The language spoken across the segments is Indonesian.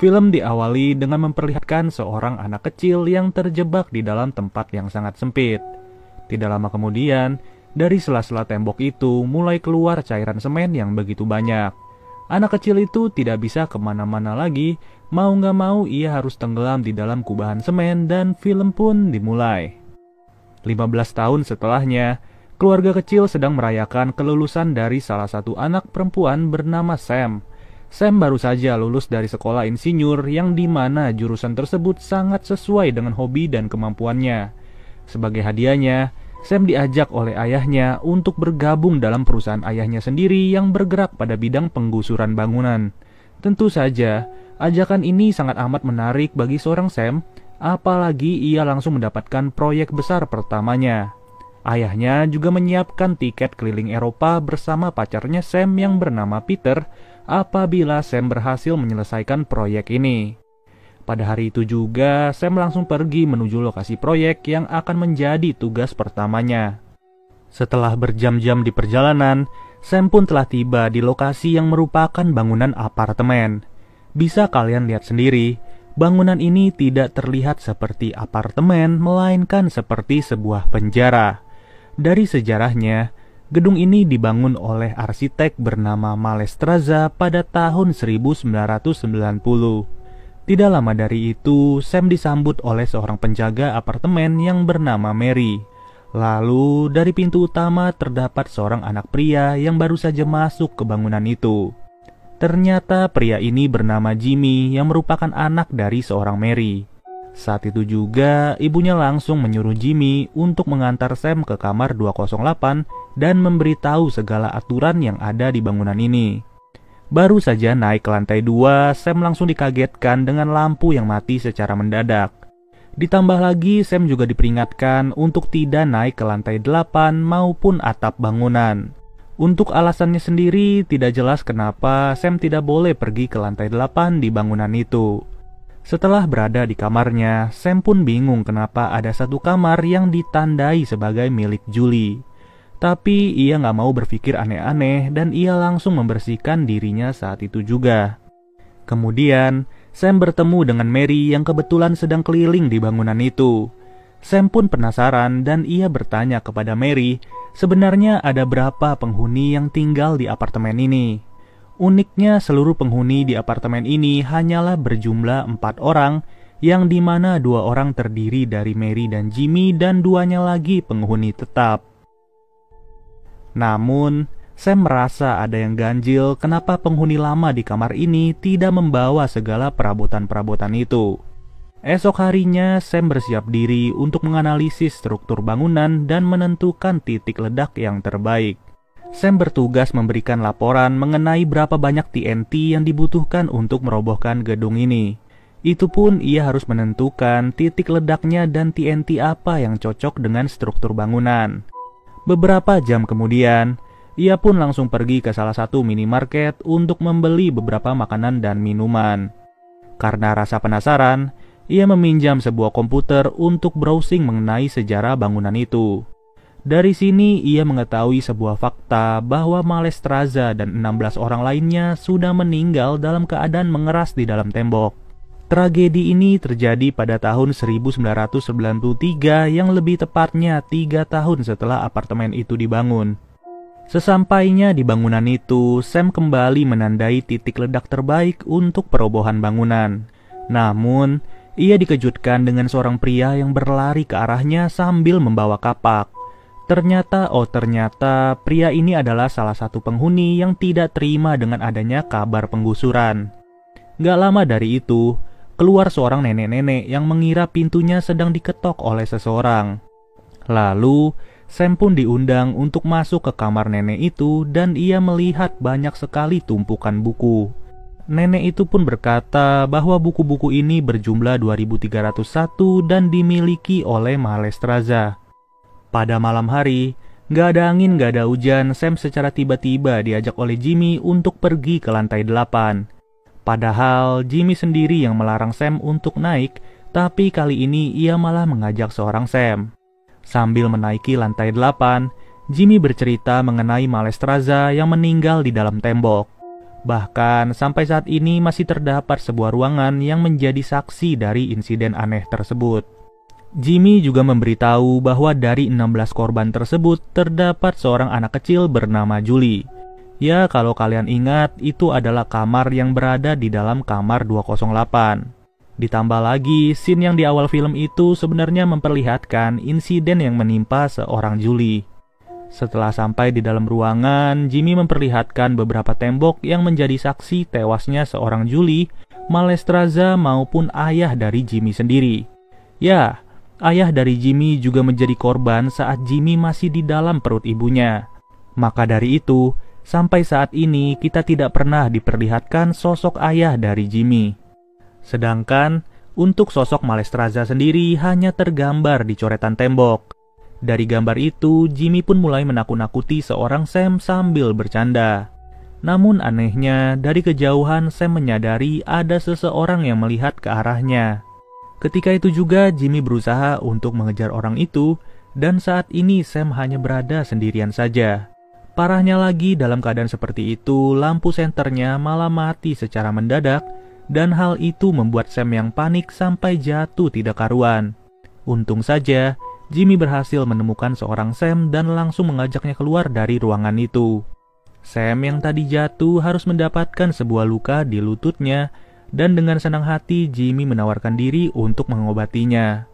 Film diawali dengan memperlihatkan seorang anak kecil yang terjebak di dalam tempat yang sangat sempit. Tidak lama kemudian, dari sela-sela tembok itu mulai keluar cairan semen yang begitu banyak. Anak kecil itu tidak bisa kemana-mana lagi, mau gak mau ia harus tenggelam di dalam kubahan semen dan film pun dimulai. 15 tahun setelahnya, keluarga kecil sedang merayakan kelulusan dari salah satu anak perempuan bernama Sam. Sam baru saja lulus dari sekolah insinyur yang dimana jurusan tersebut sangat sesuai dengan hobi dan kemampuannya. Sebagai hadiahnya, Sam diajak oleh ayahnya untuk bergabung dalam perusahaan ayahnya sendiri yang bergerak pada bidang penggusuran bangunan. Tentu saja, ajakan ini sangat amat menarik bagi seorang Sam, apalagi ia langsung mendapatkan proyek besar pertamanya. Ayahnya juga menyiapkan tiket keliling Eropa bersama pacarnya Sam yang bernama Peter apabila Sam berhasil menyelesaikan proyek ini. Pada hari itu juga, Sam langsung pergi menuju lokasi proyek yang akan menjadi tugas pertamanya. Setelah berjam-jam di perjalanan, Sam pun telah tiba di lokasi yang merupakan bangunan apartemen. Bisa kalian lihat sendiri, bangunan ini tidak terlihat seperti apartemen, melainkan seperti sebuah penjara. Dari sejarahnya, gedung ini dibangun oleh arsitek bernama Mallestraza pada tahun 1990. Tidak lama dari itu, Sam disambut oleh seorang penjaga apartemen yang bernama Mary. Lalu, dari pintu utama terdapat seorang anak pria yang baru saja masuk ke bangunan itu. Ternyata pria ini bernama Jimmy yang merupakan anak dari seorang Mary. Saat itu juga, ibunya langsung menyuruh Jimmy untuk mengantar Sam ke kamar 208 dan memberitahu segala aturan yang ada di bangunan ini. Baru saja naik ke lantai 2, Sam langsung dikagetkan dengan lampu yang mati secara mendadak. Ditambah lagi, Sam juga diperingatkan untuk tidak naik ke lantai 8 maupun atap bangunan. Untuk alasannya sendiri, tidak jelas kenapa Sam tidak boleh pergi ke lantai 8 di bangunan itu. Setelah berada di kamarnya, Sam pun bingung kenapa ada satu kamar yang ditandai sebagai milik Julie. Tapi ia gak mau berpikir aneh-aneh dan ia langsung membersihkan dirinya saat itu juga. Kemudian, Sam bertemu dengan Mary yang kebetulan sedang keliling di bangunan itu. Sam pun penasaran dan ia bertanya kepada Mary, sebenarnya ada berapa penghuni yang tinggal di apartemen ini. Uniknya seluruh penghuni di apartemen ini hanyalah berjumlah 4 orang, yang dimana 2 orang terdiri dari Mary dan Jimmy dan 2-nya lagi penghuni tetap. Namun, Sam merasa ada yang ganjil kenapa penghuni lama di kamar ini tidak membawa segala perabotan-perabotan itu. Esok harinya, Sam bersiap diri untuk menganalisis struktur bangunan dan menentukan titik ledak yang terbaik. Sam bertugas memberikan laporan mengenai berapa banyak TNT yang dibutuhkan untuk merobohkan gedung ini. Itu pun ia harus menentukan titik ledaknya dan TNT apa yang cocok dengan struktur bangunan. Beberapa jam kemudian, ia pun langsung pergi ke salah satu minimarket untuk membeli beberapa makanan dan minuman. Karena rasa penasaran, ia meminjam sebuah komputer untuk browsing mengenai sejarah bangunan itu. Dari sini ia mengetahui sebuah fakta bahwa Mallestraza dan 16 orang lainnya sudah meninggal dalam keadaan mengeras di dalam tembok. Tragedi ini terjadi pada tahun 1993 yang lebih tepatnya 3 tahun setelah apartemen itu dibangun. Sesampainya di bangunan itu, Sam kembali menandai titik ledak terbaik untuk perobohan bangunan. Namun, ia dikejutkan dengan seorang pria yang berlari ke arahnya sambil membawa kapak. Ternyata pria ini adalah salah satu penghuni yang tidak terima dengan adanya kabar penggusuran. Gak lama dari itu, keluar seorang nenek-nenek yang mengira pintunya sedang diketok oleh seseorang. Lalu, Sam pun diundang untuk masuk ke kamar nenek itu dan ia melihat banyak sekali tumpukan buku. Nenek itu pun berkata bahwa buku-buku ini berjumlah 2301 dan dimiliki oleh Mallestraza. Pada malam hari, gak ada angin, gak ada hujan, Sam secara tiba-tiba diajak oleh Jimmy untuk pergi ke lantai 8. Padahal Jimmy sendiri yang melarang Sam untuk naik, tapi kali ini ia malah mengajak seorang Sam. Sambil menaiki lantai 8, Jimmy bercerita mengenai Mallestraza yang meninggal di dalam tembok. Bahkan sampai saat ini masih terdapat sebuah ruangan yang menjadi saksi dari insiden aneh tersebut. Jimmy juga memberitahu bahwa dari 16 korban tersebut terdapat seorang anak kecil bernama Julie. Ya, kalau kalian ingat, itu adalah kamar yang berada di dalam kamar 208. Ditambah lagi, scene yang di awal film itu sebenarnya memperlihatkan insiden yang menimpa seorang Julie. Setelah sampai di dalam ruangan, Jimmy memperlihatkan beberapa tembok yang menjadi saksi tewasnya seorang Julie, Malestroza maupun ayah dari Jimmy sendiri. Ya, ayah dari Jimmy juga menjadi korban saat Jimmy masih di dalam perut ibunya. Maka dari itu, sampai saat ini kita tidak pernah diperlihatkan sosok ayah dari Jimmy. Sedangkan, untuk sosok Malestroza sendiri hanya tergambar di coretan tembok. Dari gambar itu, Jimmy pun mulai menakut-nakuti seorang Sam sambil bercanda. Namun anehnya, dari kejauhan Sam menyadari ada seseorang yang melihat ke arahnya. Ketika itu juga Jimmy berusaha untuk mengejar orang itu, dan saat ini Sam hanya berada sendirian saja. Parahnya lagi, dalam keadaan seperti itu, lampu senternya malah mati secara mendadak, dan hal itu membuat Sam yang panik sampai jatuh tidak karuan. Untung saja, Jimmy berhasil menemukan seorang Sam dan langsung mengajaknya keluar dari ruangan itu. Sam yang tadi jatuh harus mendapatkan sebuah luka di lututnya, dan dengan senang hati Jimmy menawarkan diri untuk mengobatinya.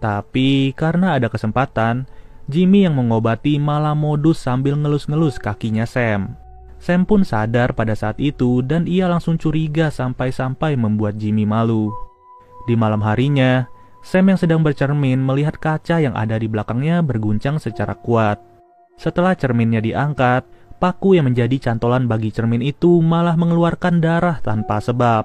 Tapi karena ada kesempatan, Jimmy yang mengobati malah modus sambil ngelus-ngelus kakinya Sam. Sam pun sadar pada saat itu dan ia langsung curiga sampai-sampai membuat Jimmy malu. Di malam harinya, Sam yang sedang bercermin melihat kaca yang ada di belakangnya berguncang secara kuat. Setelah cerminnya diangkat, paku yang menjadi cantolan bagi cermin itu malah mengeluarkan darah tanpa sebab.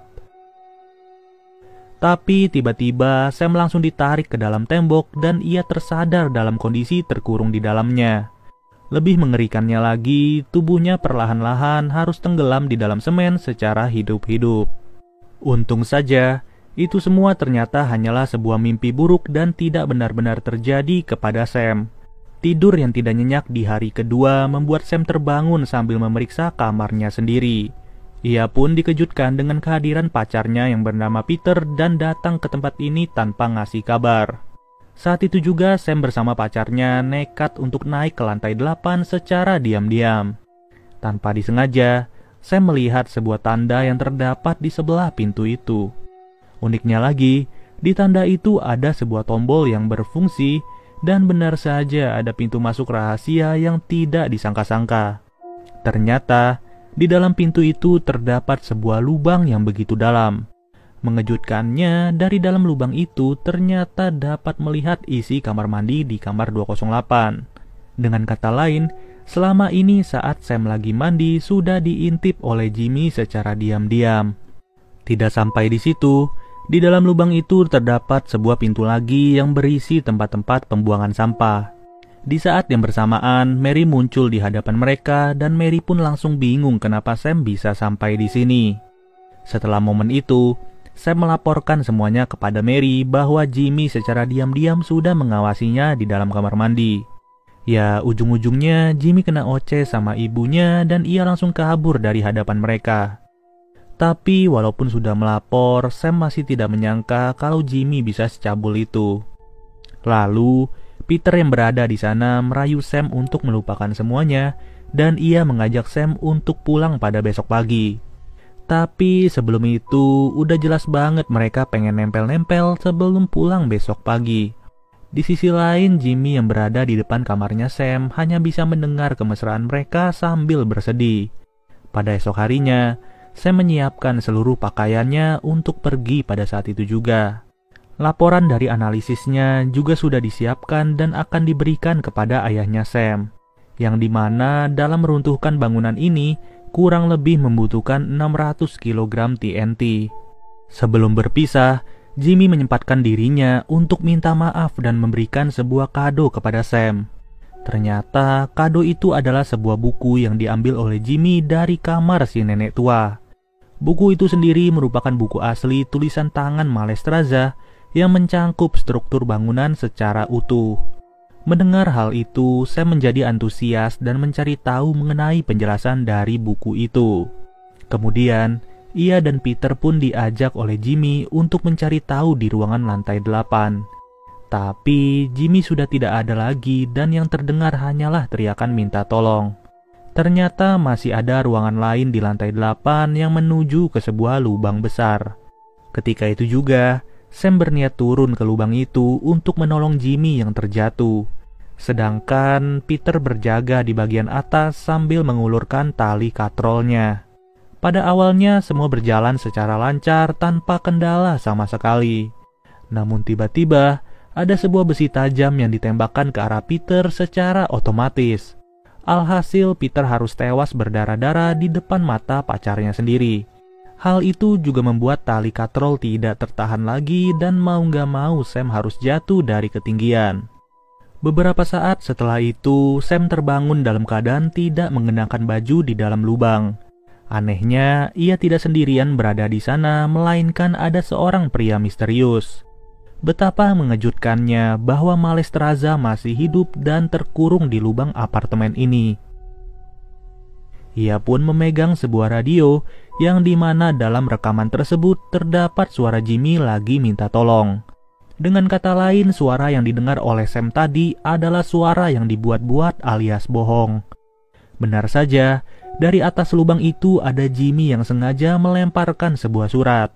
Tapi tiba-tiba Sam langsung ditarik ke dalam tembok dan ia tersadar dalam kondisi terkurung di dalamnya. Lebih mengerikannya lagi, tubuhnya perlahan-lahan harus tenggelam di dalam semen secara hidup-hidup. Untung saja, itu semua ternyata hanyalah sebuah mimpi buruk dan tidak benar-benar terjadi kepada Sam. Tidur yang tidak nyenyak di hari kedua membuat Sam terbangun sambil memeriksa kamarnya sendiri. Ia pun dikejutkan dengan kehadiran pacarnya yang bernama Peter dan datang ke tempat ini tanpa ngasih kabar. Saat itu juga Sam bersama pacarnya nekat untuk naik ke lantai 8 secara diam-diam. Tanpa disengaja, Sam melihat sebuah tanda yang terdapat di sebelah pintu itu. Uniknya lagi, di tanda itu ada sebuah tombol yang berfungsi dan benar saja ada pintu masuk rahasia yang tidak disangka-sangka. Ternyata, di dalam pintu itu terdapat sebuah lubang yang begitu dalam. Mengejutkannya, dari dalam lubang itu ternyata dapat melihat isi kamar mandi di kamar 208. Dengan kata lain, selama ini saat Sam lagi mandi sudah diintip oleh Jimmy secara diam-diam. Tidak sampai di situ, di dalam lubang itu terdapat sebuah pintu lagi yang berisi tempat-tempat pembuangan sampah. Di saat yang bersamaan, Mary muncul di hadapan mereka dan Mary pun langsung bingung kenapa Sam bisa sampai di sini. Setelah momen itu, Sam melaporkan semuanya kepada Mary bahwa Jimmy secara diam-diam sudah mengawasinya di dalam kamar mandi. Ya, ujung-ujungnya Jimmy kena oceh sama ibunya dan ia langsung kabur dari hadapan mereka. Tapi walaupun sudah melapor, Sam masih tidak menyangka kalau Jimmy bisa secabul itu. Lalu, Peter yang berada di sana merayu Sam untuk melupakan semuanya dan ia mengajak Sam untuk pulang pada besok pagi. Tapi sebelum itu, udah jelas banget mereka pengen nempel-nempel sebelum pulang besok pagi. Di sisi lain, Jimmy yang berada di depan kamarnya Sam hanya bisa mendengar kemesraan mereka sambil bersedih. Pada esok harinya, Sam menyiapkan seluruh pakaiannya untuk pergi pada saat itu juga. Laporan dari analisisnya juga sudah disiapkan dan akan diberikan kepada ayahnya Sam, yang dimana dalam meruntuhkan bangunan ini kurang lebih membutuhkan 600 kg TNT. Sebelum berpisah, Jimmy menyempatkan dirinya untuk minta maaf dan memberikan sebuah kado kepada Sam. Ternyata kado itu adalah sebuah buku yang diambil oleh Jimmy dari kamar si nenek tua. Buku itu sendiri merupakan buku asli tulisan tangan Malestroza yang mencangkup struktur bangunan secara utuh. Mendengar hal itu, Sam menjadi antusias dan mencari tahu mengenai penjelasan dari buku itu. Kemudian, ia dan Peter pun diajak oleh Jimmy untuk mencari tahu di ruangan lantai 8. Tapi Jimmy sudah tidak ada lagi dan yang terdengar hanyalah teriakan minta tolong. Ternyata masih ada ruangan lain di lantai 8 yang menuju ke sebuah lubang besar. Ketika itu juga, Sam berniat turun ke lubang itu untuk menolong Jimmy yang terjatuh. Sedangkan Peter berjaga di bagian atas sambil mengulurkan tali katrolnya. Pada awalnya semua berjalan secara lancar tanpa kendala sama sekali. Namun tiba-tiba ada sebuah besi tajam yang ditembakkan ke arah Peter secara otomatis. Alhasil Peter harus tewas berdarah-darah di depan mata pacarnya sendiri. Hal itu juga membuat tali katrol tidak tertahan lagi dan mau gak mau Sam harus jatuh dari ketinggian. Beberapa saat setelah itu, Sam terbangun dalam keadaan tidak mengenakan baju di dalam lubang. Anehnya, ia tidak sendirian berada di sana, melainkan ada seorang pria misterius. Betapa mengejutkannya bahwa Malestroza masih hidup dan terkurung di lubang apartemen ini. Ia pun memegang sebuah radio yang dimana dalam rekaman tersebut terdapat suara Jimmy lagi minta tolong. Dengan kata lain, suara yang didengar oleh Sam tadi adalah suara yang dibuat-buat alias bohong. Benar saja, dari atas lubang itu ada Jimmy yang sengaja melemparkan sebuah surat.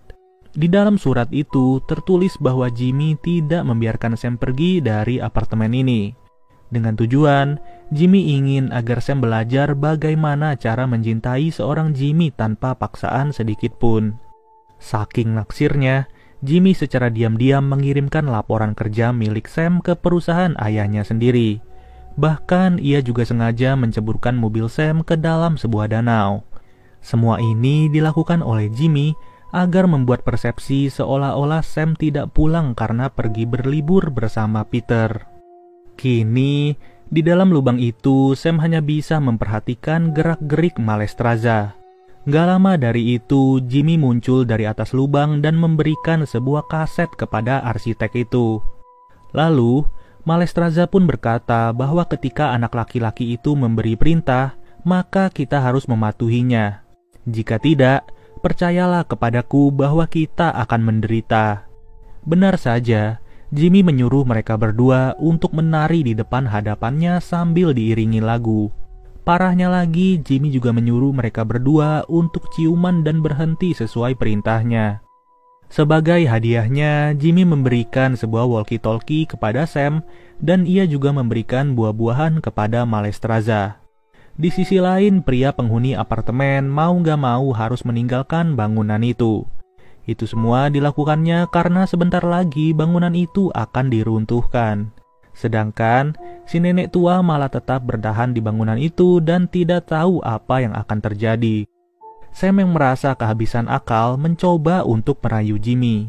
Di dalam surat itu tertulis bahwa Jimmy tidak membiarkan Sam pergi dari apartemen ini. Dengan tujuan, Jimmy ingin agar Sam belajar bagaimana cara mencintai seorang Jimmy tanpa paksaan sedikit pun. Saking naksirnya, Jimmy secara diam-diam mengirimkan laporan kerja milik Sam ke perusahaan ayahnya sendiri. Bahkan ia juga sengaja menceburkan mobil Sam ke dalam sebuah danau. Semua ini dilakukan oleh Jimmy agar membuat persepsi seolah-olah Sam tidak pulang karena pergi berlibur bersama Peter. Kini, di dalam lubang itu Sam hanya bisa memperhatikan gerak-gerik Malestroza. Gak lama dari itu, Jimmy muncul dari atas lubang dan memberikan sebuah kaset kepada arsitek itu. Lalu, Malestroza pun berkata bahwa ketika anak laki-laki itu memberi perintah, maka kita harus mematuhinya. Jika tidak, percayalah kepadaku bahwa kita akan menderita. Benar saja, Jimmy menyuruh mereka berdua untuk menari di depan hadapannya sambil diiringi lagu. Parahnya lagi, Jimmy juga menyuruh mereka berdua untuk ciuman dan berhenti sesuai perintahnya. Sebagai hadiahnya, Jimmy memberikan sebuah walkie-talkie kepada Sam dan ia juga memberikan buah-buahan kepada Malestroza. Di sisi lain, pria penghuni apartemen mau gak mau harus meninggalkan bangunan itu. Itu semua dilakukannya karena sebentar lagi bangunan itu akan diruntuhkan. Sedangkan si nenek tua malah tetap bertahan di bangunan itu dan tidak tahu apa yang akan terjadi. Sam yang merasa kehabisan akal mencoba untuk merayu Jimmy.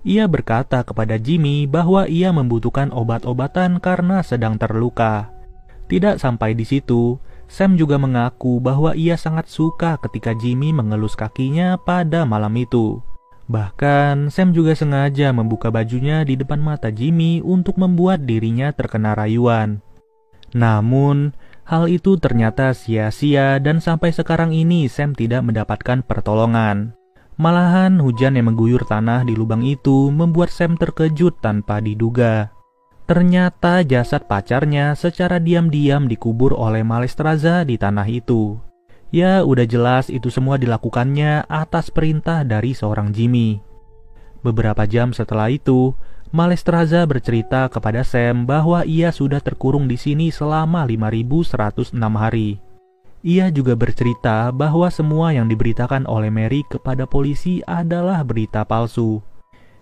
Ia berkata kepada Jimmy bahwa ia membutuhkan obat-obatan karena sedang terluka. Tidak sampai di situ, Sam juga mengaku bahwa ia sangat suka ketika Jimmy mengelus kakinya pada malam itu. Bahkan, Sam juga sengaja membuka bajunya di depan mata Jimmy untuk membuat dirinya terkena rayuan. Namun, hal itu ternyata sia-sia dan sampai sekarang ini Sam tidak mendapatkan pertolongan. Malahan, hujan yang mengguyur tanah di lubang itu membuat Sam terkejut tanpa diduga. Ternyata jasad pacarnya secara diam-diam dikubur oleh Malestroza di tanah itu. Ya, udah jelas itu semua dilakukannya atas perintah dari seorang Jimmy. Beberapa jam setelah itu, Malestroza bercerita kepada Sam bahwa ia sudah terkurung di sini selama 5.106 hari. Ia juga bercerita bahwa semua yang diberitakan oleh Mary kepada polisi adalah berita palsu.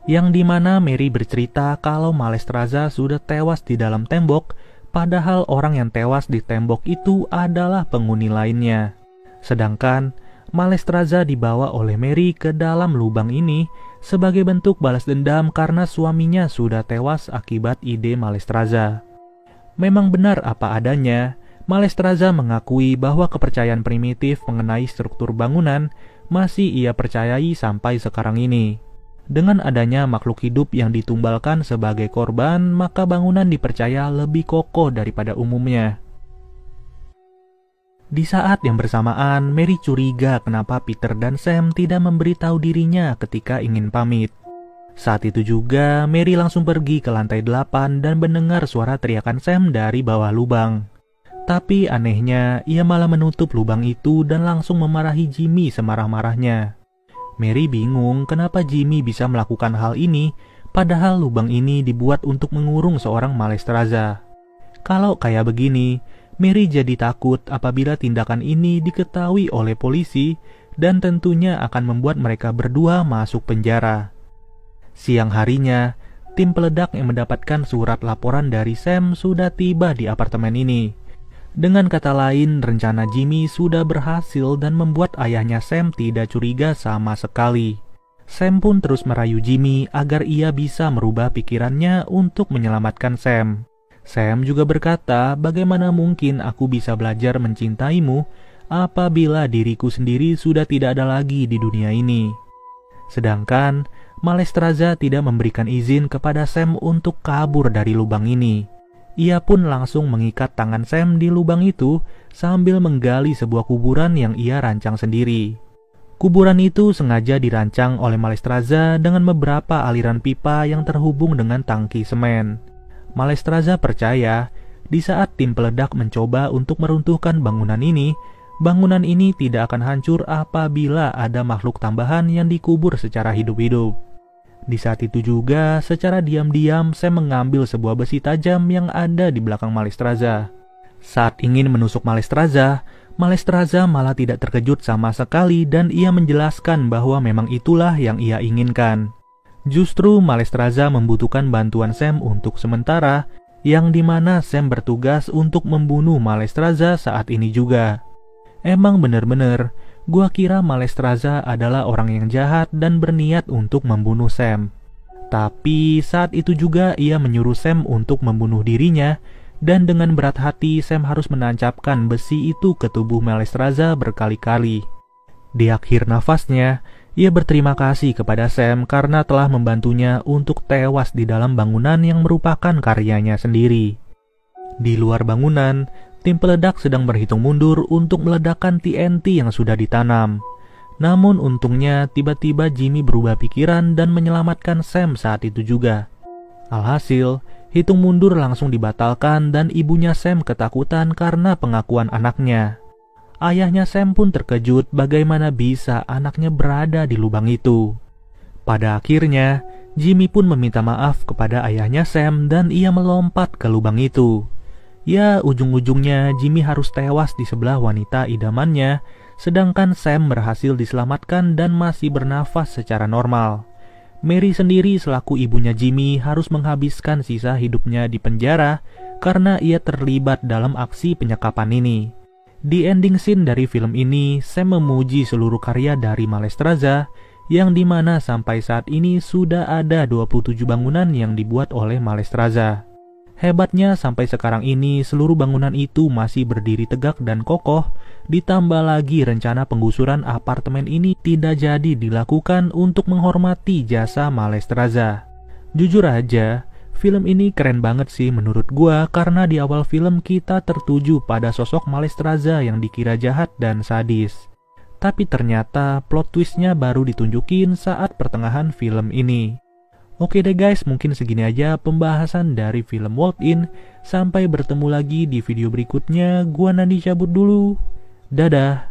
Yang dimana Mary bercerita kalau Malestroza sudah tewas di dalam tembok, padahal orang yang tewas di tembok itu adalah penghuni lainnya. Sedangkan Malestroza dibawa oleh Mary ke dalam lubang ini sebagai bentuk balas dendam karena suaminya sudah tewas akibat ide Malestroza. Memang benar apa adanya, Malestroza mengakui bahwa kepercayaan primitif mengenai struktur bangunan masih ia percayai sampai sekarang ini. Dengan adanya makhluk hidup yang ditumbalkan sebagai korban, maka bangunan dipercaya lebih kokoh daripada umumnya. Di saat yang bersamaan, Mary curiga kenapa Peter dan Sam tidak memberitahu dirinya ketika ingin pamit. Saat itu juga, Mary langsung pergi ke lantai 8 dan mendengar suara teriakan Sam dari bawah lubang. Tapi anehnya, ia malah menutup lubang itu dan langsung memarahi Jimmy semarah-marahnya. Mary bingung kenapa Jimmy bisa melakukan hal ini, padahal lubang ini dibuat untuk mengurung seorang Malestroza. Kalau kayak begini, Mary jadi takut apabila tindakan ini diketahui oleh polisi dan tentunya akan membuat mereka berdua masuk penjara. Siang harinya, tim peledak yang mendapatkan surat laporan dari Sam sudah tiba di apartemen ini. Dengan kata lain, rencana Jimmy sudah berhasil dan membuat ayahnya Sam tidak curiga sama sekali. Sam pun terus merayu Jimmy agar ia bisa merubah pikirannya untuk menyelamatkan Sam. Sam juga berkata, bagaimana mungkin aku bisa belajar mencintaimu apabila diriku sendiri sudah tidak ada lagi di dunia ini. Sedangkan, Malestroza tidak memberikan izin kepada Sam untuk kabur dari lubang ini. Ia pun langsung mengikat tangan Sam di lubang itu sambil menggali sebuah kuburan yang ia rancang sendiri. Kuburan itu sengaja dirancang oleh Malestroza dengan beberapa aliran pipa yang terhubung dengan tangki semen. Malestroza percaya, di saat tim peledak mencoba untuk meruntuhkan bangunan ini tidak akan hancur apabila ada makhluk tambahan yang dikubur secara hidup-hidup. Di saat itu juga, secara diam-diam Sam mengambil sebuah besi tajam yang ada di belakang Malestroza. Saat ingin menusuk Malestroza malah tidak terkejut sama sekali dan ia menjelaskan bahwa memang itulah yang ia inginkan. Justru Malestroza membutuhkan bantuan Sam untuk sementara, yang dimana Sam bertugas untuk membunuh Malestroza saat ini juga. Emang bener-bener, gua kira Malestroza adalah orang yang jahat dan berniat untuk membunuh Sam. Tapi saat itu juga ia menyuruh Sam untuk membunuh dirinya, dan dengan berat hati Sam harus menancapkan besi itu ke tubuh Malestroza berkali-kali. Di akhir nafasnya, ia berterima kasih kepada Sam karena telah membantunya untuk tewas di dalam bangunan yang merupakan karyanya sendiri. Di luar bangunan, tim peledak sedang berhitung mundur untuk meledakkan TNT yang sudah ditanam. Namun untungnya tiba-tiba Jimmy berubah pikiran dan menyelamatkan Sam saat itu juga. Alhasil, hitung mundur langsung dibatalkan dan ibunya Sam ketakutan karena pengakuan anaknya. Ayahnya Sam pun terkejut bagaimana bisa anaknya berada di lubang itu. Pada akhirnya, Jimmy pun meminta maaf kepada ayahnya Sam dan ia melompat ke lubang itu. Ya, ujung-ujungnya Jimmy harus tewas di sebelah wanita idamannya, sedangkan Sam berhasil diselamatkan dan masih bernafas secara normal. Mary sendiri selaku ibunya Jimmy harus menghabiskan sisa hidupnya di penjara karena ia terlibat dalam aksi penyekapan ini. Di ending scene dari film ini, Sam memuji seluruh karya dari Malestroza, yang dimana sampai saat ini sudah ada 27 bangunan yang dibuat oleh Malestroza. Hebatnya sampai sekarang ini seluruh bangunan itu masih berdiri tegak dan kokoh, ditambah lagi rencana penggusuran apartemen ini tidak jadi dilakukan untuk menghormati jasa Malestroza. Jujur aja, film ini keren banget sih menurut gua karena di awal film kita tertuju pada sosok Malestroza yang dikira jahat dan sadis. Tapi ternyata plot twistnya baru ditunjukin saat pertengahan film ini. Oke deh guys, mungkin segini aja pembahasan dari film Walk In. Sampai bertemu lagi di video berikutnya, gua Nandi cabut dulu. Dadah.